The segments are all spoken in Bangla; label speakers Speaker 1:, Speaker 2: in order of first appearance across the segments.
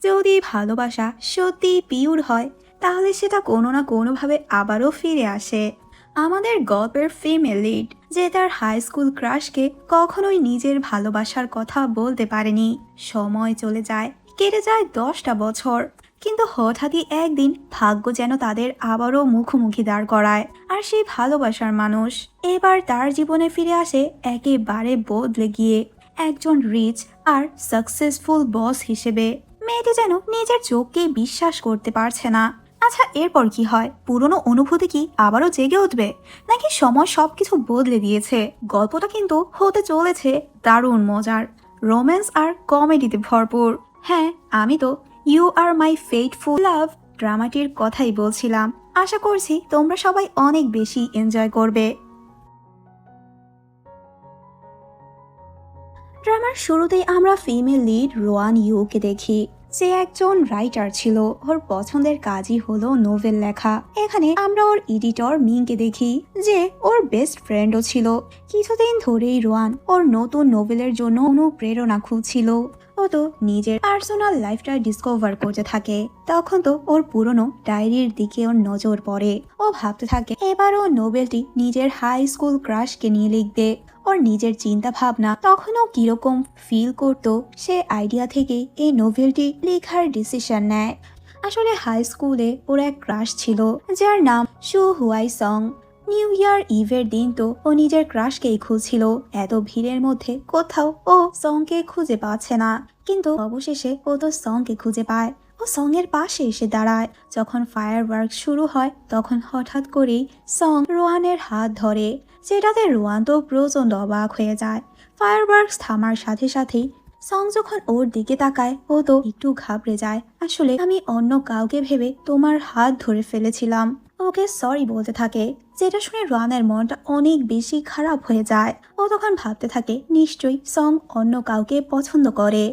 Speaker 1: যদি ভালোবাসা সত্যি পিওর হয় তাহলে সেটা কোনো না কোনোভাবে আবারও ফিরে আসে। আমাদের গল্পের ফিমেল লিড যে তার হাই স্কুল ক্রাশকে কখনোই নিজের ভালোবাসার কথা বলতে পারেনি। সময় চলে যায়, কেটে যায় 10টা বছর, কিন্তু হঠাৎই একদিন ভাগ্য যেন তাদের আবারও মুখোমুখি দাঁড় করায়। আর সেই ভালোবাসার মানুষ এবার তার জীবনে ফিরে আসে একেবারে বদলে গিয়ে একজন রিচ আর সাকসেসফুল বস হিসেবে। মেয়েটি যেন নিজের চোখকে বিশ্বাস করতে পারছে না। আচ্ছা, এরপর কি হয়? পুরনো অনুভূতি কি আবারও জেগে উঠবে, নাকি সময় সবকিছু বদলে দিয়েছে? গল্পটা কিন্তু হতে চলেছে দারুণ মজার, রোম্যান্স আর কমেডিতে ভরপুর। হ্যাঁ, আমি তো ইউ আর মাই ফেটফুল লাভ ড্রামাটির কথাই বলছিলাম। আশা করছি তোমরা সবাই অনেক বেশি এনজয় করবে। ড্রামার শুরুতেই আমরা ফিমেল লিড রোয়ান ইউকে দেখি, যে একজন রাইটার ছিল। ওর পছন্দের কাজই হলো নোভেল লেখা। এখানে আমরা ওর এডিটর মিংকে দেখি, যে ওর বেস্ট ফ্রেন্ডও ছিল। কিছুদিন ধরেই রোয়ান ওর নতুন নোভেলের জন্য অনুপ্রেরণা খুঁজছিল। ও তো নিজের পার্সোনাল লাইফটা ডিসকভার করতে থাকে। তখন তো ওর পুরনো ডায়েরির দিকে ওর নজর পড়ে। ও ভাবতে থাকে এবার ও নোবেলটি নিজের হাই স্কুল ক্রাশকে নিয়ে লিখবে। ওর নিজের চিন্তা ভাবনা তখনও কিরকম ফিল করতো, সে আইডিয়া থেকে এই নোভেলটি লেখার ডিসিশন নেয়। আসলে হাই স্কুলে ওর এক ক্রাশ ছিল, যার নাম শু হুয়াই সং। নিউ ইয়ার ইভের দিন তো ও নিজের ক্রাশকেই খুঁজছিল। এত ভিড়ের মধ্যে কোথাও ও সংকে খুঁজে পাচ্ছে না, কিন্তু অবশেষে ও তো সংকে খুঁজে পায়। ও সং এর পাশে এসে দাঁড়ায়। যখন ফায়ার ওয়ার্ক শুরু হয় তখন হঠাৎ করেই সং রোহানের হাত ধরে, যেটাতে রোহান তো প্রচন্ড অবাক হয়ে যায়। ফায়ার ওয়ার্কস থামার সাথে সাথেই সং যখন ওর দিকে তাকায় ও তো একটু ঘাবড়ে যায়। আসলে আমি অন্য কাউকে ভেবে তোমার হাত ধরে ফেলেছিলাম। ওকে সরি বলতে থাকে, যেটা শুনে রোহানের মনটা অনেক বেশি খারাপ হয়ে যায়। ও তখন ভাবতে থাকে নিশ্চয়ই সং অন্য কাউকে পছন্দ করে।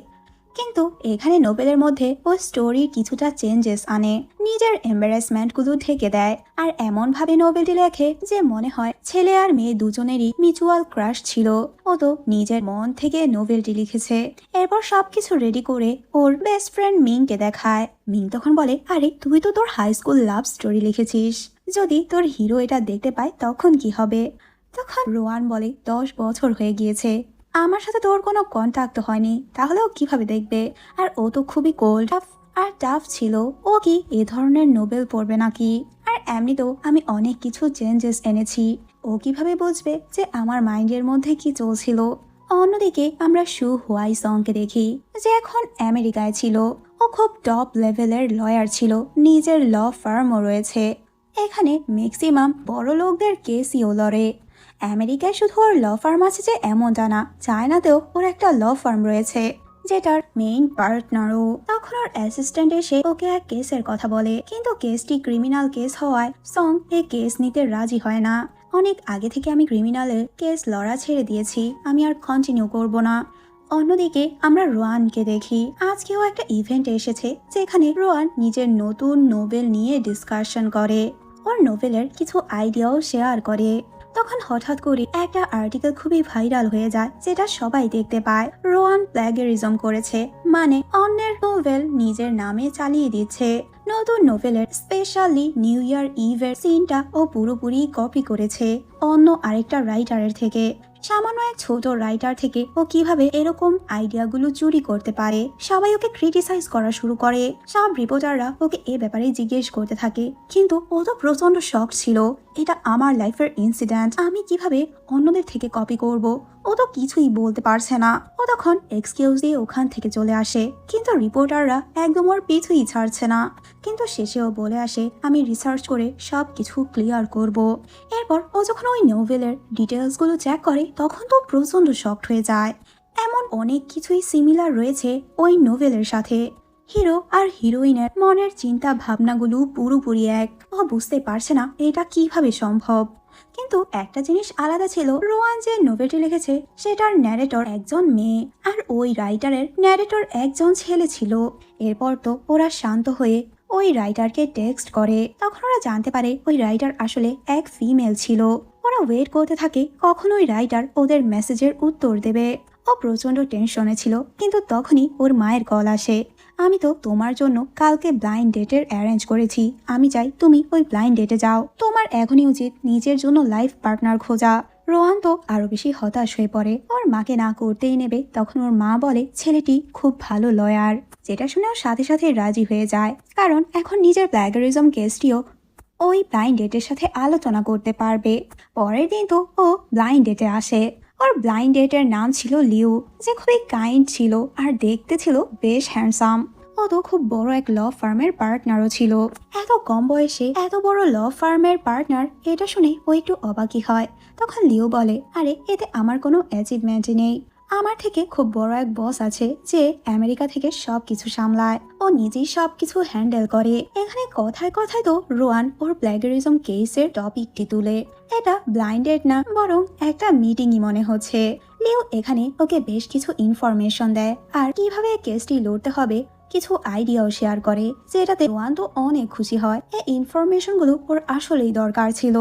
Speaker 1: কিন্তু এখানে নোবেলের মধ্যে ও স্টোরির কিছুটা চেঞ্জেস আনে, নিজের এম্বারাসমেন্টগুলো ঢেকে দেয়, আর এমন ভাবে নোবেলটি লেখে যে মনে হয় ছেলে আর মেয়ে দুজনেরই মিউচুয়াল ক্রাশ ছিল। ও তো নিজের মন থেকে নোবেলটি লিখেছে। এরপর সবকিছু রেডি করে ওর বেস্ট ফ্রেন্ড মিংকে দেখায়। মিং তখন বলে, আরে তুই তো তোর হাই স্কুল লাভ স্টোরি লিখেছিস, যদি তোর হিরো এটা দেখতে পায় তখন কি হবে? তখন রোয়ান বলে, 10 বছর হয়ে গিয়েছে, আমার সাথে তোর কোনো কন্ট্যাক্ট হয়নি, তাহলে ও কিভাবে দেখবে? আর ও তো খুবই কোল্ড আর টাফ ছিল, ও কি এ ধরনের নোবেল পড়বে নাকি? আর এমনিতেও আমি অনেক কিছু চেঞ্জেস এনেছি, ও কিভাবে বুঝবে যে আমার মাইন্ডের মধ্যে কি চলছিল? অন্যদিকে আমরা শু হুয়াই সংকে দেখি, যে এখন আমেরিকায় ছিল। ও খুব টপ লেভেলের লয়ার ছিল, নিজের ল ফার্মও রয়েছে। এখানে ম্যাক্সিমাম বড় লোকদের কেসিও লড়ে। আমেরিকায় শুধু ওর ল ফার্ম আছে যে এমনটা না, চায়নাতেও ওর একটা ল ফার্ম রয়েছে, যেটার মেইন পার্টনারও। তখন ওর অ্যাসিস্ট্যান্ট এসে ওকে এক কেসের কথা বলে, কিন্তু কেসটি ক্রিমিনাল কেস হওয়ায় সং এই কেস নিতে রাজি হয় না। অনেক আগে থেকে আমি ক্রিমিনালের কেস লড়া ছেড়ে দিয়েছি, আমি আর কন্টিনিউ করব না। অন্যদিকে আমরা রোয়ানকে দেখি, আজকেও একটা ইভেন্টে এসেছে, যেখানে রোয়ান নিজের নতুন নোবেল নিয়ে ডিসকাশন করে। ওর নোবেলের কিছু আইডিয়াও শেয়ার করে। তখন হঠাৎ করে একটা আর্টিকেল খুবই ভাইরাল হয়ে যায়, যেটা সবাই দেখতে পায়। রোয়ান প্ল্যাগেরিজম করেছে, মানে অন্যের নোভেল নিজের নামে চালিয়ে দিচ্ছে। নতুন নোভেলের স্পেশালি নিউ ইয়ার ইভের সিনটা ও পুরোপুরি কপি করেছে অন্য আরেকটা রাইটারের থেকে। সামান্য এক ছোট রাইটার থেকে ও কিভাবে এরকম আইডিয়াগুলো চুরি করতে পারে? সবাই ওকে ক্রিটিসাইজ করা শুরু করে। সব রিপোর্টাররা ওকে এ ব্যাপারে জিজ্ঞেস করতে থাকে, কিন্তু ও তো প্রচন্ড শক ছিল। এটা আমার লাইফের ইনসিডেন্ট, আমি কিভাবে অন্যদের থেকে কপি করব? ও তো কিছুই বলতে পারছে না। ও তখন এক্সকিউজ দিয়ে ওখান থেকে চলে আসে, কিন্তু রিপোর্টাররা একদম ওর পিছুই ছাড়ছে না। কিন্তু শেষেও বলে আসে, আমি রিসার্চ করে সব কিছু ক্লিয়ার করব। এরপর ও যখন ওই নোভেলের ডিটেলসগুলো চেক করে তখন তো প্রচন্ড শকড হয়ে যায়। এমন অনেক কিছুই সিমিলার রয়েছে ওই নোভেলের সাথে। হিরো আর হিরোইনের মনের চিন্তা ভাবনাগুলো পুরোপুরি এক। ও বুঝতে পারছে না এটা কিভাবে সম্ভব। কিন্তু একটা জিনিস আলাদা ছিল, রোয়ান যে নোভেলটি লিখেছে সেটার ন্যারেটর একজন মেয়ে, আর ওই রাইটারের ন্যারেটর একজন ছেলে ছিল। এরপর তো ওরা শান্ত হয়ে ওই রাইটারকে টেক্সট করে। তখন ওরা জানতে পারে ওই রাইটার আসলে এক ফিমেল ছিল। ওরা ওয়েট করতে থাকে কখন ওই রাইটার ওদের মেসেজের উত্তর দেবে। ও প্রচন্ড টেনশনে ছিল, কিন্তু তখনই ওর মায়ের কল আসে। আমি তো তোমার জন্য কালকে ব্লাইন্ড ডেটের অ্যারেঞ্জ করেছি। আমি চাই তুমি ওই ব্লাইন্ড ডেটে যাও। তোমার এখনই উচিত নিজের জন্য লাইফ পার্টনার খোঁজা। রোহান তো আরো বেশি হতাশ হয়ে পড়ে। ওর মাকে না করতেই নেবে, তখন ওর মা বলে ছেলেটি খুব ভালো লয়ার, যেটা শুনে ওর সাথে সাথে রাজি হয়ে যায়, কারণ এখন নিজের প্ল্যাগারিজম কেসটিও ওই ব্লাইন্ড ডেটের সাথে আলোচনা করতে পারবে। পরের দিন তো ও ব্লাইন্ড ডেটে আসে। ওর ব্লাইন্ড ডেটের নাম ছিল লিউ, যে খুবই কাইন্ড ছিল আর দেখতে ছিল বেশ হ্যান্ডসাম। ও তো খুব বড় এক ল ফার্মের পার্টনারও ছিল। এত কম বয়সে এত বড় ল ফার্মের পার্টনার, এটা শুনে ও একটু অবাকই হয়। তখন লিউ বলে, আরে এতে আমার কোনো অ্যাচিভমেন্টই নেই। আমার থেকে খুব বড় এক বস আছে যে আমেরিকা থেকে সবকিছু সামলায়। ও নিজেই সবকিছু হ্যান্ডেল করে। এখানে কথায় কথায় তো রোয়ান ওর প্ল্যাগারিজম কেসের টপিকটি তুলে। এটা ব্লাইন্ডেড না, বরং একটা মিটিংই মনে হচ্ছে। লিও এখানে ওকে বেশ কিছু ইনফরমেশন দেয় আর কিভাবে কেসটি লড়তে হবে কিছু আইডিয়াও শেয়ার করে, যেটাতে রোয়ান তো অনেক খুশি হয়। এই ইনফরমেশনগুলো ওর আসলেই দরকার ছিল।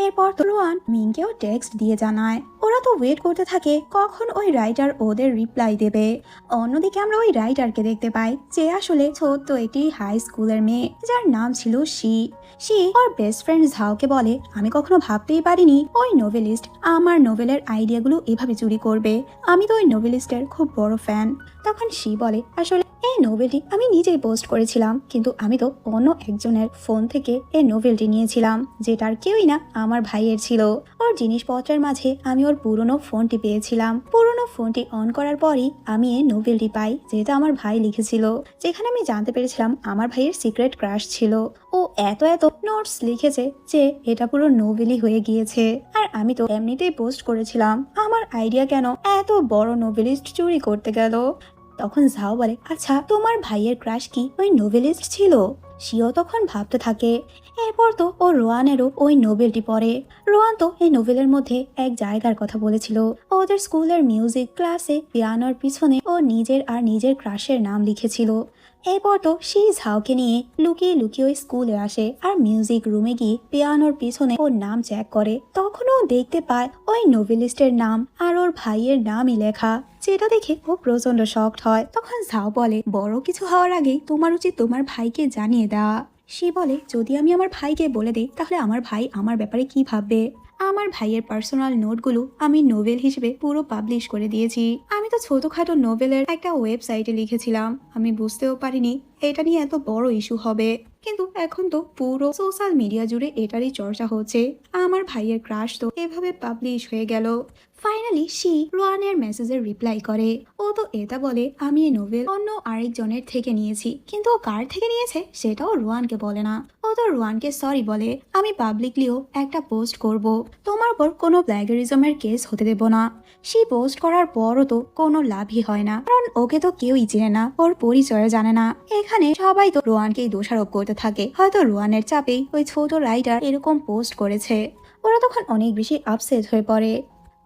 Speaker 1: এরপর তো রোয়ান মিংকেও টেক্সট দিয়ে জানায়। ওরা তো ওয়েট করতে থাকে কখন ওই রাইটার ওদের রিপ্লাই দেবে। অন্যদিকে আমরা ওই রাইটারকে দেখতে পাই, যে আসলে ছোট্ট একটি হাই স্কুলের মেয়ে, যার নাম ছিল শি ওর বেস্ট ফ্রেন্ড ঝাওকে বলে, আমি কখনো ভাবতেই পারিনি ওই নোভেলিস্ট আমার নোভেলের আইডিয়াগুলো এভাবে চুরি করবে। আমি তো ওই নোভেলিস্টের খুব বড় ফ্যান। তখন শি বলে, আসলে এই নোভেলটি আমি নিজেই পোস্ট করেছিলাম, কিন্তু আমি তো অন্য একজনের ফোন থেকে এই নোভেলটি নিয়েছিলাম, যেটার কেউই না আমার ভাইয়ের ছিল। ওর জিনিসপত্রের মাঝে আমি ওর পুরনো ফোনটি পেয়েছিলাম। পুরনো ফোনটি অন করার পরই আমি এই নোভেলটি পাই, যেটা আমার ভাই লিখেছিল, যেখানে আমি জানতে পেরেছিলাম আমার ভাইয়ের সিক্রেট ক্রাশ ছিল। ও এত এত নোটস লিখেছে যে এটা পুরো নোভেলই হয়ে গিয়েছে। আর আমি তো এমনিতেই পোস্ট করেছিলাম। আমার আইডিয়া কেন এত বড় নোভেলিস্ট চুরি করতে গেল? তখন ঝাও বলে, আচ্ছা তোমার ভাইয়ের ক্রাশ কি ওই নোভেলিস্ট ছিল? শিও তখন ভাবতে থাকে। এরপর তো ও রোয়ানেরও ওই নোবেলটি পড়ে। রোয়ান তো এই নোভেলের মধ্যে এক জায়গার কথা বলেছিল। ওদের স্কুলের মিউজিক ক্লাসে পিয়ানোর পিছনে ও নিজের আর নিজের ক্রাশের নাম লিখেছিল। এরপর তো সেই ঝাওকে নিয়ে লুকিয়ে লুকিয়ে ওই স্কুলে আসে আর মিউজিক রুমে গিয়ে পিয়ানোর পিছনে ওর নাম চেক করে। তখনও দেখতে পায় ওই নোভেলিস্টের নাম আর ওর ভাইয়ের নামই লেখা, যেটা দেখে ও প্রচন্ড শকড হয়। তখন ঝাও বলে, বড় কিছু হওয়ার আগেই তোমার উচিত তোমার ভাইকে জানিয়ে দেওয়া। সে বলে, যদি আমি আমার ভাইকে বলে দিই তাহলে আমার ভাই আমার ব্যাপারে কি ভাববে? আমার ভাইয়ের পার্সোনাল নোটগুলো আমি নোভেল হিসেবে পুরো পাবলিশ করে দিয়েছি। আমি তো ছোটখাটো নোভেলের একটা ওয়েবসাইটে লিখেছিলাম। আমি বুঝতেও পারিনি এটা নিয়ে এত বড় ইস্যু হবে, কিন্তু এখন তো পুরো সোশ্যাল মিডিয়া জুড়ে এটারই চর্চা হচ্ছে। আমার ভাইয়ের ক্রাশ তো এভাবে পাবলিশ হয়ে গেল। ফাইনালি শি রোয়ানের মেসেজের রিপ্লাই করে। ও তো এটা বলে, আমি এই নোভেল অন্য আরেকজনের থেকে নিয়েছি, কিন্তু ও কার থেকে নিয়েছে সেটাও রোয়ানকে বলে না। ও তো রোয়ানকে সরি বলে, আমি পাবলিকলিও একটা পোস্ট করব, তোমার উপর কোনো প্ল্যাগারিজমের কেস হতে দেব না। শি পোস্ট করার পরও তো কোনো লাভই হয় না, কারণ ওকে তো কেউই চেনে না, ওর পরিচয় জানে না। এখানে সবাই তো রোয়ানকেই দোষারোপ করতে থাকে, হয়তো রোয়ানের চাপেই ওই ছোট রাইটার এরকম পোস্ট করেছে। ওরা তখন অনেক বেশি আপসেট হয়ে পড়ে।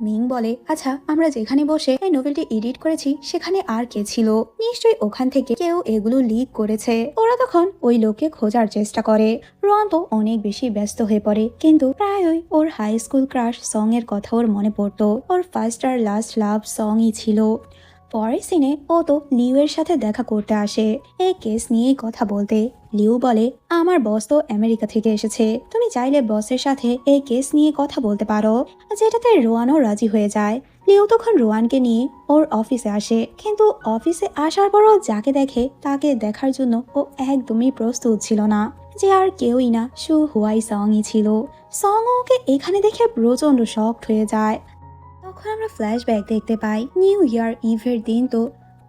Speaker 1: মিং বলে, আচ্ছা আমরা যেখানে বসে এই নোভেলটি এডিট করেছি সেখানে আর কে ছিল? নিশ্চয়ই ওখান থেকে কেউ এগুলো লিক করেছে। ওরা তখন ওই লোককে খোঁজার চেষ্টা করে। রোয়ান তো অনেক বেশি ব্যস্ত হয়ে পড়ে, কিন্তু প্রায়ই ওর হাই স্কুল ক্রাশ সং এর কথা ওর মনে পড়তো। ওর ফার্স্ট আর লাস্ট লাভ সংই ছিল। পরের সিনে ও তো লিউ এর সাথে দেখা করতে আসে এই কেস নিয়েই কথা বলতে। লিউ বলে, আমার বস তো আমেরিকা থেকে এসেছে, তুমি চাইলে বসের সাথে এই কেস নিয়ে কথা বলতে পারো, যেটাতে রোয়ানও রাজি হয়ে যায়। লিউ তখন রোয়ানকে নিয়ে ওর অফিসে আসে, কিন্তু অফিসে আসার পরও যাকে দেখে তাকে দেখার জন্য ও একদমই প্রস্তুত ছিল না, যে আর কেউই না শু হুয়াই সংই ছিল। সং ওকে এখানে দেখে প্রচন্ড শকড হয়ে যায়। তখন আমরা ফ্ল্যাশব্যাক দেখতে পাই, নিউ ইয়ার ইভের দিন তো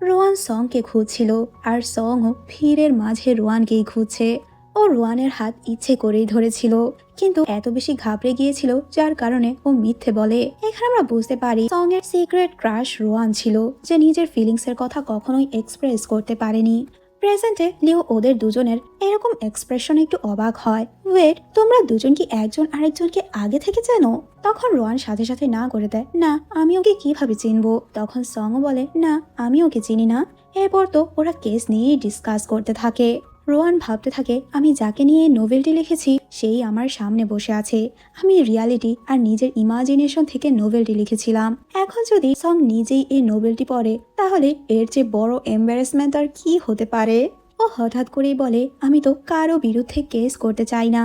Speaker 1: রোয়ান সংকে খুঁজছিল, আর সংও ভিড়ের মাঝে রোয়ানকেই খুঁজছে। ও রোয়ানের হাত ইচ্ছে করেই ধরেছিল, কিন্তু এত বেশি ঘাবড়ে গিয়েছিল যার কারণে ও মিথ্যে বলে। এখানে আমরা বুঝতে পারি সং এর সিক্রেট ক্রাশ রোয়ান ছিল, যে নিজের ফিলিংস এর কথা কখনোই এক্সপ্রেস করতে পারেনি। প্রেজেন্টে লিও ওদের দুজনের এরকম এক্সপ্রেশন একটু অবাক হয়। ওয়েট, তোমরা দুজন কি একজন আরেকজনকে আগে থেকে চেনো? তখন রোয়ান সাথে সাথে না করে দেয়, না আমি ওকে কিভাবে চিনবো? তখন সংও বলে, না আমি ওকে চিনি না। এরপর তো ওরা কেস নিয়েই ডিসকাস করতে থাকে। রোয়ান ভাবতে থাকে আমি যাকে নিয়ে নোভেলটি লিখেছি সেই আমার সামনে বসে আছে। আমি রিয়ালিটি আর নিজের ইমাজিনেশন থেকে নোভেলটি লিখেছিলাম। এখন যদি সং নিজেই এই নোভেলটি পড়ে তাহলে এর চেয়ে বড় এম্বারেসমেন্ট আর কি হতে পারে। ও হঠাৎ করেই বলে আমি তো কারো বিরুদ্ধে কেস করতে চাই না।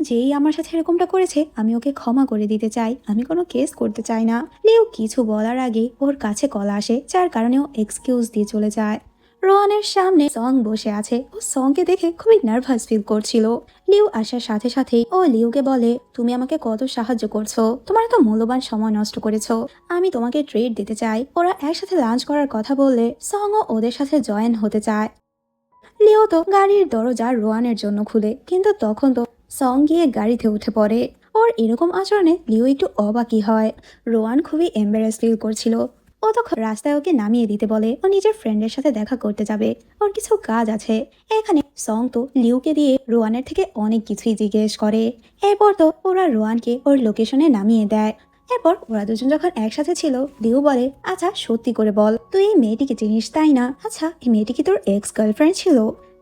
Speaker 1: যেই আমার সাথে এরকমটা করেছে আমি ওকে ক্ষমা করে দিতে চাই, আমি কোনো কেস করতে চাই না। লিও কিছু বলার আগে ওর কাছে কল আসে, যার কারণে ও এক্সকিউজ দিয়ে চলে যায়। রোয়ানের সামনে সং বসে আছে। ও সংকে দেখে খুবই নার্ভাস ফিল করছিল। লিউ আসার সাথে সাথেই ও লিউকে বলে তুমি আমাকে কত সাহায্য করছো, তোমার এত মূল্যবান সময় নষ্ট করেছো, আমি তোমাকে ট্রিট দিতে চাই। ওরা একসাথে লাঞ্চ করার কথা বললে সং ও ওদের সাথে জয়েন হতে চায়। লিও তো গাড়ির দরজা রোয়ানের জন্য খুলে, কিন্তু তখন তো সং গিয়ে গাড়িতে উঠে পড়ে। ওর এরকম আচরণে লিও একটু অবাকই হয়। রোয়ান খুবই এম্বারেস ফিল করছিল। ও তখন রাস্তায় ওকে নামিয়ে দিতে বলে ও নিজের ফ্রেন্ডের সাথে দেখা করতে যাবে, ওর কিছু কাজ আছে। এখানে সং তো লিউকে দিয়ে রোয়ানের থেকে অনেক কিছুই জিজ্ঞেস করে। এরপর তো ওরা রোয়ানকে ওর লোকেশনে নামিয়ে দেয়। এরপর ওরা দুজন যখন একসাথে ছিল লিউ বলে আচ্ছা সত্যি করে বল তুই এই মেয়েটিকে চিনিস তাই না? আচ্ছা এই মেয়েটি কি তোর এক্স গার্লফ্রেন্ড ছিল?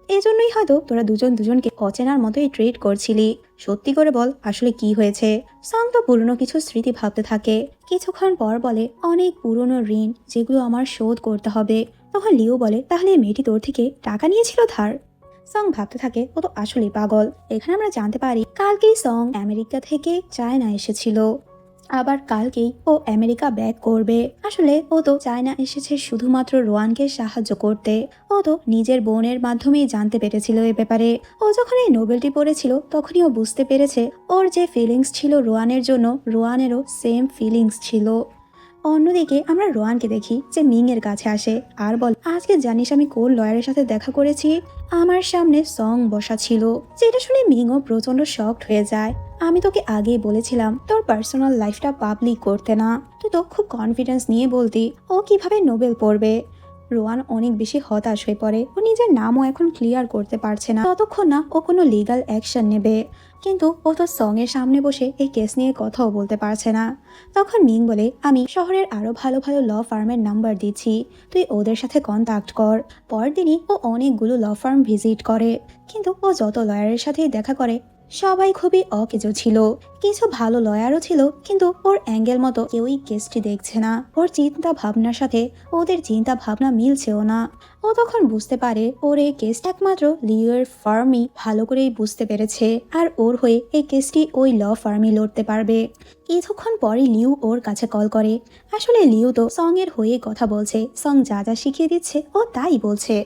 Speaker 1: এজন্যই হয়তো তোরা দুজন দুজনকে অচেনার মতোই ট্রিট করছিলি। সত্যি করে বল আসলে কি হয়েছে। সং তো পুরনো কিছু স্মৃতি ভাবতে থাকে। কিছুক্ষণ পর বলে অনেক পুরনো ঋণ যেগুলো আমার শোধ করতে হবে। তখন লিও বলে তাহলে এই মেয়েটি তোর থেকে টাকা নিয়েছিল ধার? সং ভাবতে থাকে ও তো আসলেই পাগল। এখানে আমরা জানতে পারি কালকেই সং আমেরিকা থেকে চায়না এসেছিল, আবার কালকেই ও আমেরিকা ব্যাক করবে। আসলে ও তো চায়না এসেছে শুধুমাত্র রোয়ানকে সাহায্য করতে। ও তো নিজের বোনের মাধ্যমেই জানতে পেরেছিল এ ব্যাপারে। ও যখন এই নোবেলটি পড়েছিল তখনই ও বুঝতে পেরেছে ওর যে ফিলিংস ছিল রোয়ানের জন্য, রোয়ানেরও সেম ফিলিংস ছিল। অন্যদিকে আমরা রোয়ানকে দেখি যে মিং এর কাছে আসে আর বল আজকে জানিস আমি কোন লয়ারের সাথে দেখা করেছি? আমার সামনে সং বসা ছিল। যেটা শুনে মিংও প্রচন্ড শকড হয়ে যায়। আমি তোকে আগেই বলেছিলাম তোর পার্সোনাল লাইফটা পাবলিক করতে না, তুই তো খুব কনফিডেন্স নিয়ে বলতি ও কিভাবে নোবেল পড়বে। রোয়ান অনেক বেশি হতাশ হয়ে পড়ে। ও নিজের নামও এখন ক্লিয়ার করতে পারছে না ততক্ষণ না ও কোনো লিগাল অ্যাকশন নেবে। কিন্তু ও তো সং এর সামনে বসে এই কেস নিয়ে কথাও বলতে পারছে না। তখন মিং বলে আমি শহরের আরো ভালো ভালো ল ফার্মের নাম্বার দিচ্ছি, তুই ওদের সাথে কন্ট্যাক্ট কর। পরদিনই ও অনেকগুলো ল ফার্ম ভিজিট করে, কিন্তু ও যত লয়ারের সাথেই দেখা করে সবাই খুবই অকেজো ছিল। কিছু ভালো লয়ারও ছিল, কিন্তু ওর অ্যাঙ্গেল মতো কেউই কেসটি দেখছে না। ওর চিন্তা ভাবনার সাথে ওদের চিন্তা ভাবনা মিলছেও না। ও তখন বুঝতে পারে ওর এই কেসটা একমাত্র লিওর ফার্মই ভালো করেই বুঝতে পেরেছে, আর ওর হয়ে এই কেসটি ওই ল ফার্মই লড়তে পারবে। কিছুক্ষণ পরে লিউ ওর কাছে কল করে। আসলে লিউ তো সং এর হয়ে কথা বলছে, সং যা যা শিখিয়ে দিচ্ছে ও তাই বলছে।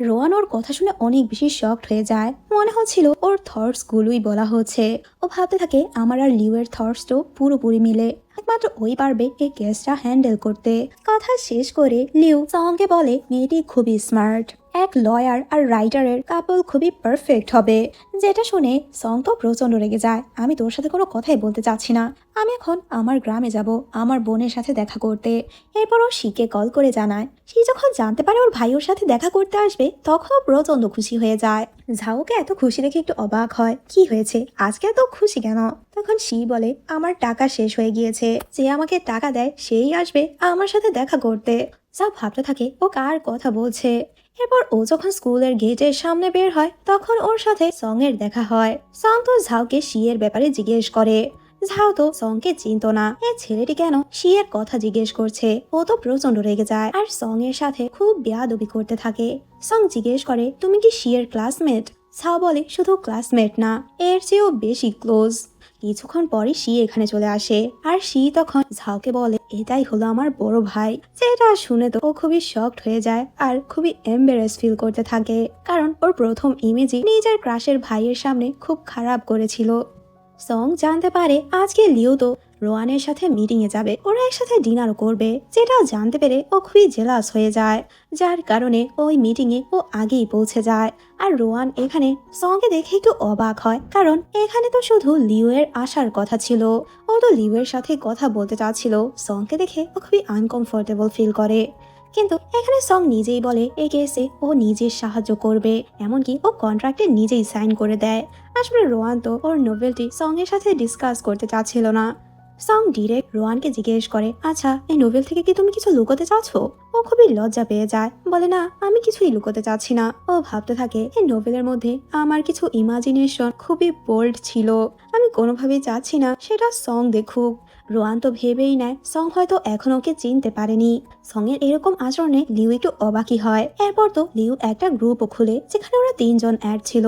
Speaker 1: রোয়ান ওর কথা শুনে অনেক বেশি শকড হয়ে যায়। মনে হচ্ছিল ওর থটস গুলোই বলা হচ্ছে। ও ভাবতে থাকে আমার আর লিউ এর থটস তো পুরোপুরি মিলে, একমাত্র ওই পারবে এই কেসটা হ্যান্ডেল করতে। কথা শেষ করে লিউ সংকে বলে মেয়েটি খুবই স্মার্ট, এক লয়ার আর রাইটারের কাপল খুবই পারফেক্ট হবে। যেটা শুনে সং তো প্রচন্ড রেগে যায়। আমি তোর সাথে কোনো কথাই বলতে চাচ্ছি না, আমি এখন আমার গ্রামে যাব আমার বোনের সাথে দেখা করতে। এরপর ও শিকে কল করে জানায়। সে যখন জানতে পারে ওর ভাই ওর সাথে দেখা করতে আসবে তখন ও প্রচন্ড খুশি হয়ে যায়। ঝাওকে এত খুশি দেখে একটু অবাক হয়, কি হয়েছে আজকে এত খুশি কেন? তখন শি বলে আমার টাকা শেষ হয়ে গিয়েছে, যে আমাকে টাকা দেয় সেই আসবে আমার সাথে দেখা করতে। ঝাও ভাবতে থাকে ও কার কথা বলছে। এরপর ও যখন স্কুলের গেটের সামনে বের হয় তখন ওর সাথে সং এর দেখা হয়। সং তো ঝাওকে শি এর ব্যাপারে জিজ্ঞেস করে। ঝাও তো সংকে চিনতো না, এই ছেলেটি কেন শি এর কথা জিজ্ঞেস করছে। ও তো প্রচন্ড রেগে যায় আর সং এর সাথে খুব বেয়াদবি করতে থাকে। সং জিজ্ঞেস করে তুমি কি শি এর ক্লাসমেট? ঝাও বলে শুধু ক্লাসমেট না, এর চেয়েও বেশি ক্লোজ। কিছুক্ষণ পরে শি এখানে চলে আসে আর শি তখন ঝাওকে বলে এটাই হলো আমার বড় ভাই। যেটা শুনে তো ও খুবই শকড হয়ে যায় আর খুবই এম্বারেস ফিল করতে থাকে, কারণ ওর প্রথম ইমেজই নিজের ক্রাশের ভাইয়ের সামনে খুব খারাপ করেছিল। সং জানতে পারে আজকে লিও তো রোয়ানের সাথে মিটিং এ যাবে, ওরা একসাথে ডিনারও করবে। যেটা জানতে পেরে ও খুবই জেলাস হয়ে যায়, যার কারণে ওই মিটিং এ ও আগেই পৌঁছে যায়। আর রোয়ান এখানে সঙ্গে দেখে একটু অবাক হয়, কারণ এখানে তো শুধু লিও এর আসার কথা ছিল। ও তো লিও এর সাথে কথা বলতে চাচ্ছিল। সঙ্গে দেখে ও খুবই আনকমফোর্টেবল ফিল করে, কিন্তু এখানে সং নিজেই বলে এই কেসে ও নিজের সাহায্য করবে, এমনকি ও কন্ট্রাক্টে নিজেই সাইন করে দেয়। আসলে রোয়ান তো ওর নোভেলটি সং এর সাথে ডিসকাস করতে চাচ্ছিল না। সং ডিরেক্ট রোয়ানকে জিজ্ঞেস করে, আচ্ছা এই নোভেল থেকে কি তুমি কিছু লুকোতে চাচ্ছ? ও খুবই লজ্জা পেয়ে যায়, বলে না আমি কিছুই লুকোতে চাচ্ছি না। ও ভাবতে থাকে এই নোভেলের মধ্যে আমার কিছু ইমাজিনেশন খুবই বোল্ড ছিল, আমি কোনোভাবেই চাচ্ছি না সেটা সং দেখুক। রোয়ান তো ভেবেই নেয় সং হয়তো এখন ওকে চিনতে পারেনি। সং এর এরকম আচরণে লিউ একটু অবাকই হয়। এরপর তো লিউ একটা গ্রুপও খুলে যেখানে ওরা 3জন অ্যাড ছিল।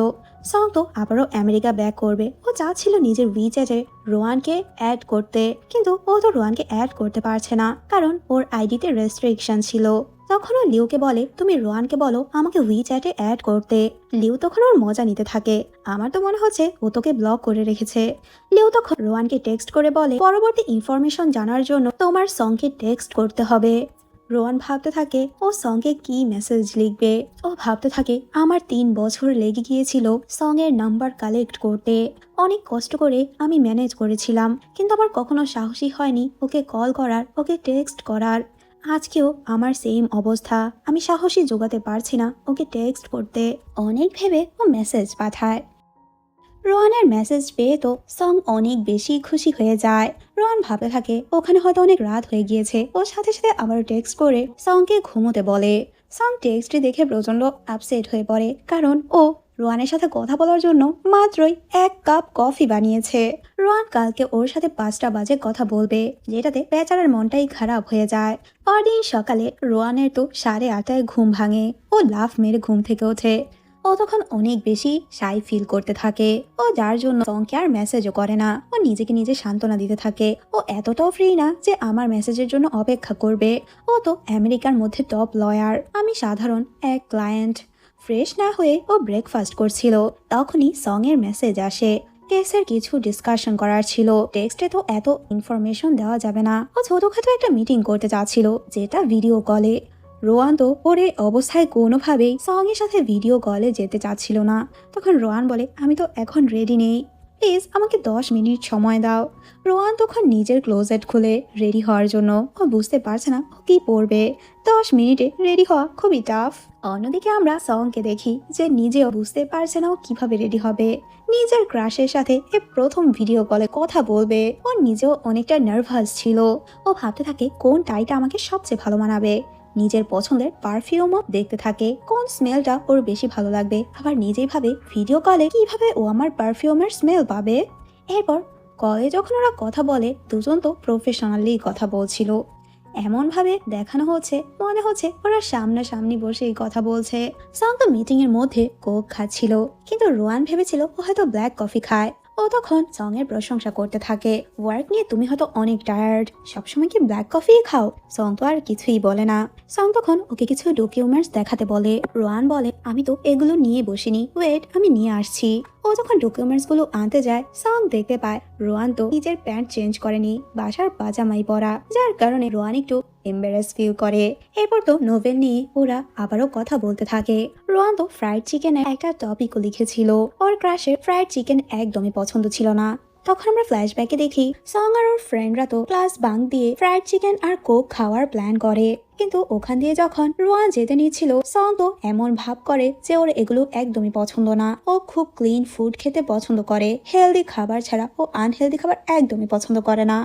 Speaker 1: সং তো আবারও আমেরিকা ব্যাক করবে, ও চাচ্ছিল নিজের উইচ্যাটে রোয়ানকে অ্যাড করতে, কিন্তু ও তো রোয়ানকে অ্যাড করতে পারছে না কারণ ওর আইডিতে রেস্ট্রিকশন ছিল। তখন ও লিউকে বলে তুমি রোয়ানকে বলো আমাকে উইচ্যাটে অ্যাড করতে। লিউ তখন ওর মজা নিতে থাকে, আমার তো মনে হচ্ছে ও তোকে ব্লক করে রেখেছে। লিউ তখন রোয়ানকে টেক্সট করে বলে পরবর্তী ইনফরমেশন জানার জন্য তোমার সংকে টেক্সট করতে হবে। রোয়ান ভাবতে থাকে ও সঙ্গে কি মেসেজ লিখবে। ও ভাবতে থাকে আমার 3 বছর লেগে গিয়েছিল সং এর নাম্বার কালেক্ট করতে, অনেক কষ্ট করে আমি ম্যানেজ করেছিলাম, কিন্তু আমার কখনো সাহসী হয়নি ওকে কল করার, ওকে টেক্সট করার। আজকেও আমার সেম অবস্থা, আমি সাহসী জোগাতে পারছি না ওকে টেক্সট করতে। অনেক ভেবে ও মেসেজ পাঠায়। রোহানের মেসেজ পেয়ে তো সং অনেক বেশি খুশি হয়ে যায়। রোহান ভাবতে থাকে ওখানে হয়তো অনেক রাত হয়ে গিয়েছে, ওর সাথে সাথে আবার টেক্সট করে সংকে ঘুমোতে বলে। সং টেক্সটটি দেখে প্রচন্ড আপসেট হয়ে পড়ে কারণ ও রোহানের সাথে কথা বলার জন্য মাত্রই 1 কাপ কফি বানিয়েছে। রোহান কালকে ওর সাথে 5টা বাজে কথা বলবে, যেটাতে বেচারার মনটাই খারাপ হয়ে যায়। পরদিন সকালে রোহানের তো 8:30টায় ঘুম ভাঙে। ও লাফ মেরে ঘুম থেকে ওঠে। ও তখন অনেক বেশি শাই ফিল করতে থাকে, ও যার জন্য সংকে আর মেসেজও করে না। ও নিজেকে নিজে সান্ত্বনা দিতে থাকে ও এতটাও ফ্রি না যে আমার মেসেজের জন্য অপেক্ষা করবে। ও তো আমেরিকার মধ্যে টপ লয়ার, আমি সাধারণ এক ক্লায়েন্ট। ফ্রেশ না হয়ে ও ব্রেকফাস্ট করছিল, তখনই সং এর মেসেজ আসে। কেসের কিছু ডিসকাশন করার ছিল, টেক্সটে তো এত ইনফরমেশন দেওয়া যাবে না। ও ছোটখাটো একটা মিটিং করতে চাচ্ছিল যেটা ভিডিও কলে। রোয়ান তো ওর এই অবস্থায় কোনোভাবেই সং এর সাথে ভিডিও কলে যেতে চাচ্ছিল না। তখন রোয়ান বলে আমি তো এখন রেডি নেই, প্লিজ আমাকে 10 মিনিট সময় দাও। রোয়ান তখন নিজের ক্লোজেট খুলে রেডি হওয়ার জন্য, ও বুঝতে পারছে না ও কি পরবে। 10 মিনিটে রেডি হওয়া খুবই টাফ। অন্যদিকে আমরা সংকে দেখি যে নিজেও বুঝতে পারছে না ও কিভাবে রেডি হবে। নিজের ক্রাশের সাথে এ প্রথম ভিডিও কলে কথা বলবে, ও নিজেও অনেকটা নার্ভাস ছিল। ও ভাবতে থাকে কোন টাইটা আমাকে সবচেয়ে ভালো মানাবে। নিজের পছন্দের পারফিউমও দেখতে থাকে কোন স্মেলটা ওর বেশি ভালো লাগবে, আবার নিজেই ভাবে ভিডিও কলে কিভাবে ও আমার পারফিউমের স্মেল পাবে। এরপর কলে যখন ওরা কথা বলে দুজন তো প্রফেশনালি কথা বলছিল, এমন ভাবে দেখানো হচ্ছে মনে হচ্ছে ওরা সামনাসামনি বসেই কথা বলছে। সং তো মিটিং এর মধ্যে কোক খাচ্ছিল, কিন্তু রোয়ান ভেবেছিল ও হয়তো ব্ল্যাক কফি খায়। ও তখন সং এর প্রশংসা করতে থাকে, ওয়ার্ক নিয়ে তুমি হয়তো অনেক টায়ার্ড, সবসময় কি ব্ল্যাক কফি খাও? সং তো আর কিছুই বলে না। সং তখন ওকে কিছু ডকুমেন্টস দেখাতে বলে। রোয়ান বলে আমি তো এগুলো নিয়ে বসিনি, ওয়েট আমি নিয়ে আসছি। ও যখন ডকুমেন্টস গুলো আনতে যায় সং দেখতে পায় রোয়ান তো নিজের প্যান্ট চেঞ্জ করেনি, বাসার পাজামাই পরা, যার কারণে রোয়ান একটু এম্বারেস ফিল করে। এরপর তো নোভেল নিয়ে ওরা আবারও কথা বলতে থাকে। রোয়ান তো ফ্রাইড চিকেনের একটা টপিকও লিখেছিল, ওর ক্রাশের ফ্রাইড চিকেন একদমই পছন্দ ছিল না। তখন আমরা ফ্ল্যাশব্যাকে দেখি সং আর ওর ফ্রেন্ডরা তো ক্লাস বাঙ্ক দিয়ে ফ্রাইড চিকেন আর কোক খাওয়ার প্ল্যান করে, কিন্তু ওখান দিয়ে যখন রোয়ান যেতে নিচ্ছিল সং তো এমন ভাব করে যে ওর এগুলো একদমই পছন্দ না। ও খুব ক্লিন ফুড খেতে পছন্দ করে, হেলদি খাবার ছাড়া ও আনহেলদি খাবার একদমই পছন্দ করে না।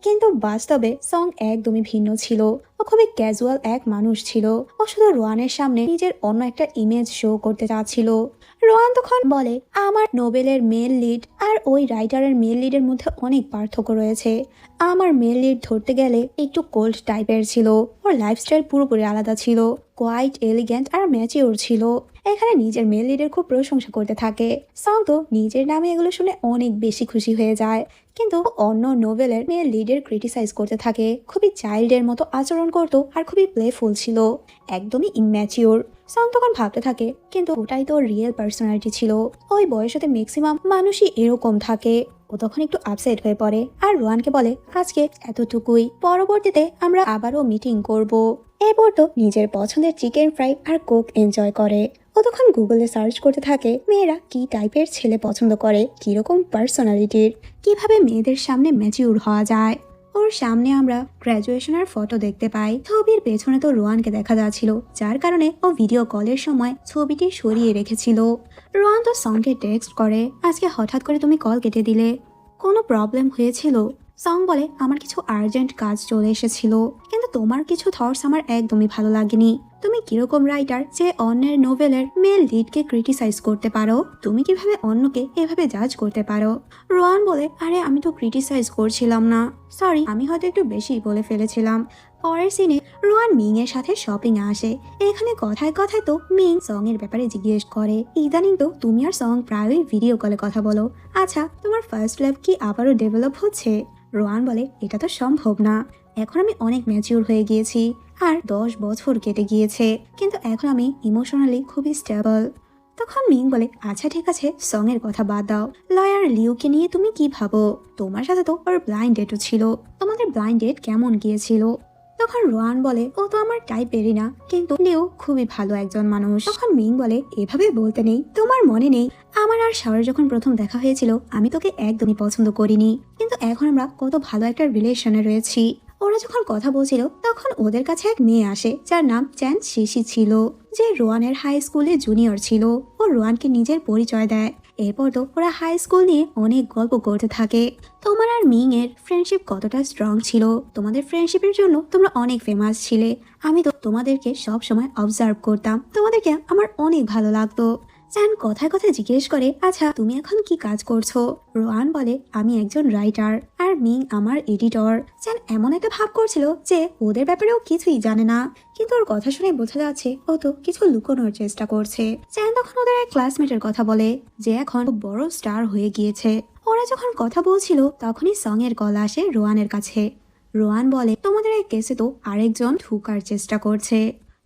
Speaker 1: কিন্তু বাস্তবে সং একদমই ভিন্ন ছিল, ও খুবই ক্যাজুয়াল এক মানুষ ছিল। ও শুধু রোয়ানের সামনে নিজের অন্য একটা ইমেজ শো করতে চাচ্ছিল। রোয়ান তখন বলে আমার নোবেলের মেল লিড আর ওই রাইটারের মেল লিডের মধ্যে অনেক পার্থক্য রয়েছে। আমার মেল লিড ধরতে গেলে একটু কোল্ড টাইপের ছিল, ওর লাইফস্টাইল পুরোপুরি আলাদা ছিল, কোয়াইট এলিগেন্ট আর ম্যাচিওর ছিল। এখানে নিজের মেল লিডের খুব প্রশংসা করতে থাকে। সং তো নিজের নামে এগুলো শুনে অনেক বেশি খুশি হয়ে যায়, কিন্তু অন্য নোভেলের মেল লিডের ক্রিটিসাইজ করতে থাকে, খুবই চাইল্ডের মতো আচরণ করতো আর খুবই প্লেফুল ছিল, একদমই ইম্যাচিওর। সং তখন ভাবতে থাকে কিন্তু ওটাই তো রিয়েল পার্সোনালিটি ছিল, ওই বয়সতে ম্যাক্সিমাম মানুষই এরকম থাকে। ও তখন একটু আপসেট হয়ে পড়ে আর রোয়ানকে বলে আজকে এতটুকুই, পরবর্তীতে আমরা আবারও মিটিং করব। এরপর তো নিজের পছন্দের চিকেন ফ্রাই আর কোক এনজয় করে। ও তখন গুগলে সার্চ করতে থাকে মেয়েরা কি টাইপের ছেলে পছন্দ করে, কিরকম পার্সোনালিটির, কিভাবে মেয়েদের সামনে ম্যাচিউর হওয়া যায়। ওর সামনে আমরা গ্র্যাজুয়েশনের ফটো দেখতে পাই, ছবির পেছনে তো রোয়ানকে দেখা যাচ্ছিল, যার কারণে ও ভিডিও কলের সময় ছবিটি সরিয়ে রেখেছিল। রোয়ান তো সংকে টেক্সট করে আজকে হঠাৎ করে তুমি কল কেটে দিলে, কোনো প্রবলেম হয়েছিল? সং বলে আমার কিছু আর্জেন্ট কাজ চলে এসেছিল, কিন্তু তোমার কিছু থটস আমার একদমই ভালো লাগেনি। তুমি কিরকম রাইটার যে অন্যের নোভেলের মেল লিডকে ক্রিটিসাইজ করতে পারো? তুমি কিভাবে অন্যকে এভাবে জাজ করতে পারো? রোয়ান বলে আরে আমি তো ক্রিটিসাইজ করছিলাম না, সরি আমি হয়তো একটু বেশি বলে ফেলেছিলাম। পরের সিনে রোয়ান মিং এর সাথে শপিং এ আসে। এখানে কথায় কথায় তো মিং সং এর ব্যাপারে জিজ্ঞেস করে, ইদানিং তো তুমি আর সং প্রায়ই ভিডিও কলে কথা বলো, আচ্ছা তোমার ফার্স্ট লাভ কি আবারও ডেভেলপ হচ্ছে? রোয়ান বলে এটা তো সম্ভব না, এখন আমি অনেক ম্যাচিউর হয়ে গিয়েছি আর 10 বছর কেটে গিয়েছে, কিন্তু এখন আমি ইমোশনালি খুবই স্টেবল। তখন মিং বলে আচ্ছা ঠিক আছে, সং এর কথা বাদ দাও, লয়ার লিউকে নিয়ে তুমি কি ভাবো? তোমার সাথে তো ওর ব্লাইন্ড ডেটও ছিল, তোমাদের ব্লাইন্ড ডেট কেমন গিয়েছিল? তখন রোয়ান বলে ও তো আমার টাইপেরই না, কিন্তু লিউ খুবই ভালো একজন মানুষ। তখন মিং বলে এভাবে বলতে নেই, তোমার মনে নেই আমার আর শাওয়ার যখন প্রথম দেখা হয়েছিল আমি তোকে একদমই পছন্দ করিনি, কিন্তু এখন আমরা কত ভালো একটা রিলেশনে রয়েছি। ওরা যখন কথা বলছিল তখন ওদের কাছে এক মেয়ে আসে যার নাম চ্যান শিশি ছিল, যে রোয়ানের হাই স্কুলে জুনিয়র ছিল। ও রোয়ানকে নিজের পরিচয় দেয়। এরপর তো ওরা হাই স্কুল নিয়ে অনেক গল্প করতে থাকে। তোমার আর মিং এর ফ্রেন্ডশিপ কতটা স্ট্রং ছিল, তোমাদের ফ্রেন্ডশিপের জন্য তোমরা অনেক ফেমাস ছিলে। আমি তো তোমাদেরকে সব সময় অবজার্ভ করতাম, তোমাদেরকে আমার অনেক ভালো লাগতো। চ্যান কথায় কথায় জিজ্ঞেস করে আচ্ছা তুমি এখন কি কাজ করছো? রোয়ান বলে আমি একজন রাইটার আর মিং আমার এডিটর। চ্যান এমন একটা ভাব করছিল যে ওদের ব্যাপারেও কিছুই জানে না, কিন্তু ওর কথা শুনে বোঝা যাচ্ছে ও তো কিছু লুকোনোর চেষ্টা করছে। চ্যান তখন ওদের এক ক্লাসমেটের কথা বলে যে এখন খুব বড় স্টার হয়ে গিয়েছে। ওরা যখন কথা বলছিল তখনই সং এর কল আসে রোয়ানের কাছে। রোয়ান বলে তোমাদের এই কেসে তো আরেকজন ঢুকার চেষ্টা করছে,